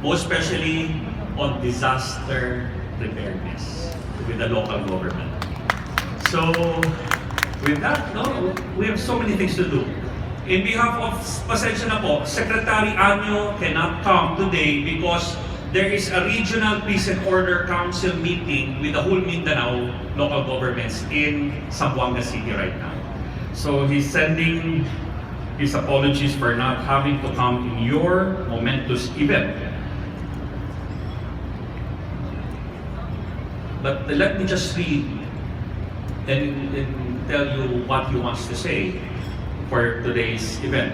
most especially on disaster preparedness with the local government. So, with that, no, we have so many things to do. In behalf of, pasensya na po, Secretary Anyo cannot come today because there is a regional peace and order council meeting with the whole Mindanao local governments in Zamboanga City right now. So he's sending his apologies for not having to come in your momentous event. But let me just read and tell you what he wants to say for today's event.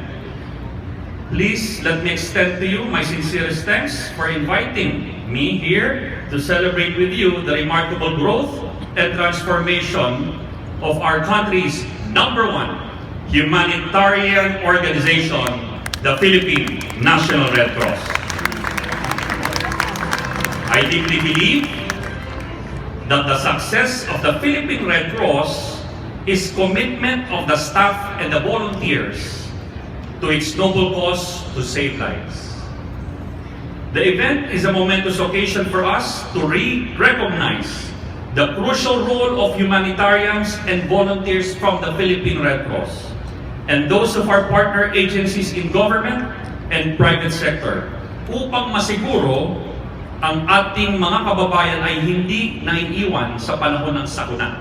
Please let me extend to you my sincerest thanks for inviting me here to celebrate with you the remarkable growth and transformation of our country's #1 humanitarian organization, the Philippine National Red Cross. I deeply believe that the success of the Philippine Red Cross is commitment of the staff and the volunteers to its noble cause to save lives. The event is a momentous occasion for us to recognize the crucial role of humanitarians and volunteers from the Philippine Red Cross and those of our partner agencies in government and private sector upang masiguro ang ating mga kababayan ay hindi naiiwan sa panahon ng sakuna.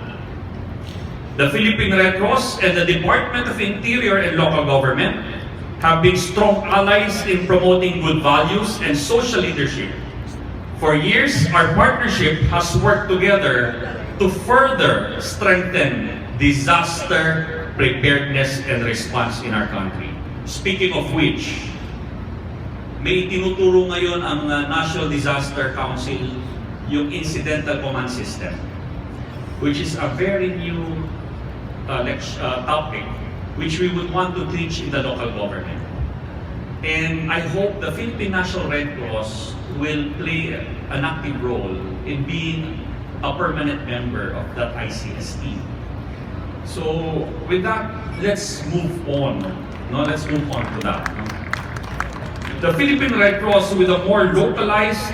The Philippine Red Cross and the Department of Interior and Local Government have been strong allies in promoting good values and social leadership. For years, our partnership has worked together to further strengthen disaster preparedness and response in our country. Speaking of which, may tinuturo ngayon ang National Disaster Council yung Incidental Command System, which is a very new topic which we would want to teach in the local government. And I hope the Philippine National Red Cross will play an active role in being a permanent member of that ICS team. So with that, let's move on. No, let's move on to that. The Philippine Red Cross, with a more localized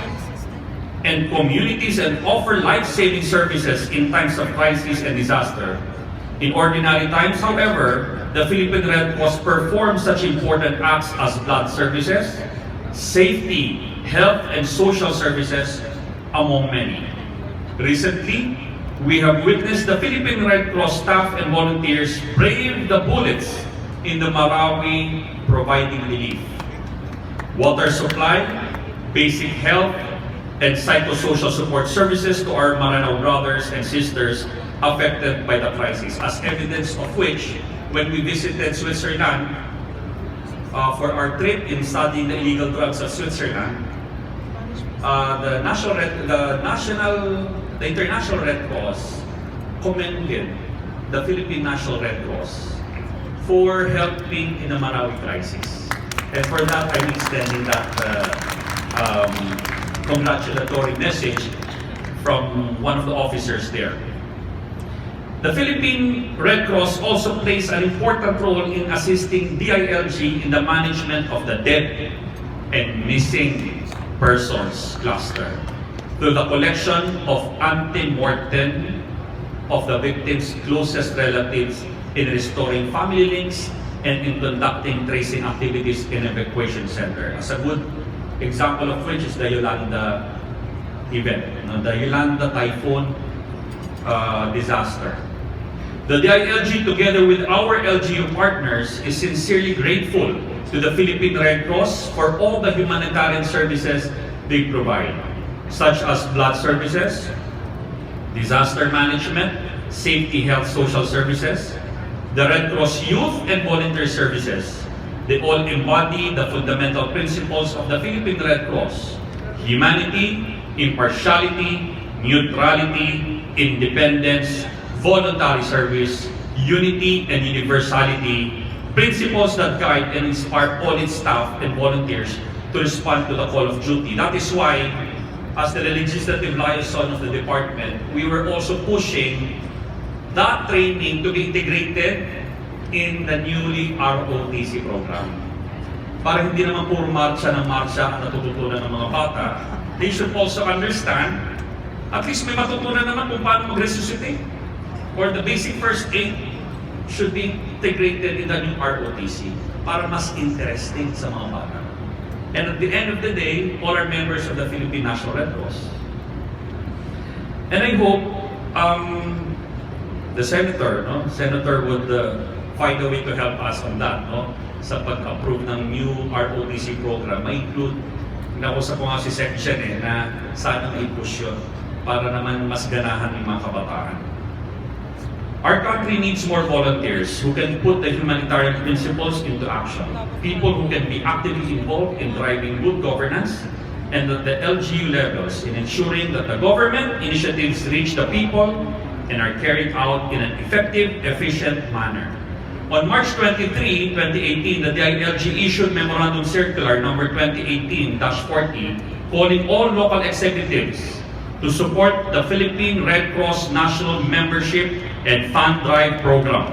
and communities and offer life-saving services in times of crisis and disaster. In ordinary times, however, the Philippine Red Cross performs such important acts as blood services, safety, health, and social services, among many. Recently, we have witnessed the Philippine Red Cross staff and volunteers brave the bullets in the Marawi providing relief. Water supply, basic health, and psychosocial support services to our Maranao brothers and sisters affected by the crisis, as evidence of which, when we visited Switzerland for our trip in studying the illegal drugs of Switzerland, the International Red Cross commended the Philippine National Red Cross for helping in the Marawi crisis. And for that, I'm extending that congratulatory message from one of the officers there. The Philippine Red Cross also plays an important role in assisting DILG in the management of the dead and missing persons cluster through the collection of ante-mortem of the victims' closest relatives, in restoring family links, and in conducting tracing activities in evacuation center. As a good example of which is the Yolanda event, the Yolanda typhoon disaster. The DILG, together with our LGU partners, is sincerely grateful to the Philippine Red Cross for all the humanitarian services they provide, such as blood services, disaster management, safety, health, social services, the Red Cross Youth and Volunteer Services. They all embody the fundamental principles of the Philippine Red Cross: humanity, impartiality, neutrality, independence, voluntary service, unity, and universality, principles that guide and inspire all its staff and volunteers to respond to the call of duty. That is why, as the legislative liaison of the department, we were also pushing that training to be integrated in the newly ROTC program. para hindi naman puro marcha ng marcha ang natututunan ng mga bata. They should also understand, at least may matutunan naman kung paano mag-resuscitate. Or the basic first aid should be integrated in the new ROTC para mas interesting sa mga bata. And at the end of the day, all are members of the Philippine National Red Cross. And I hope the Senator would find a way to help us on that, sa pag-approve ng new ROTC program. May include, nakusap ko nga si Section na sana may push yun para naman mas ganahan ng mga kabataan. Our country needs more volunteers who can put the humanitarian principles into action. People who can be actively involved in driving good governance and at the LGU levels in ensuring that the government initiatives reach the people and are carried out in an effective, efficient manner. On March 23, 2018, the DILG issued Memorandum Circular number 2018-40 calling all local executives to support the Philippine Red Cross National Membership and Fund Drive Program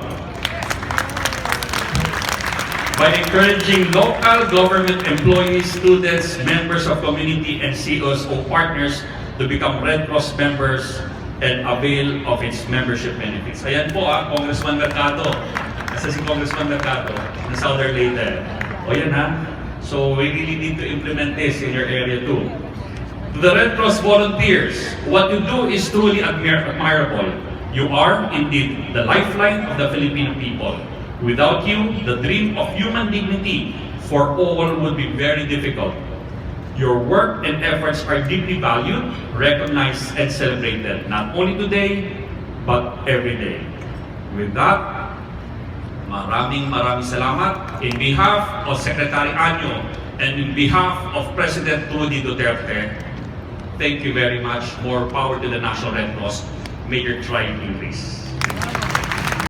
by encouraging local government employees, students, members of community, and CSO partners to become Red Cross members and avail of its membership benefits. Ayan po Congressman Mercado. Nasa si Congressman Mercado na Southern Leyte. O yan So we really need to implement this in your area too. To the Red Cross volunteers, what you do is truly admirable. You are indeed the lifeline of the Filipino people. Without you, the dream of human dignity for all would be very difficult. Your work and efforts are deeply valued, recognized, and celebrated, not only today, but every day. With that, maraming salamat. In behalf of Secretary Anyo and in behalf of President Rudy Duterte, thank you very much. More power to the National Red Cross. May your triumph increase.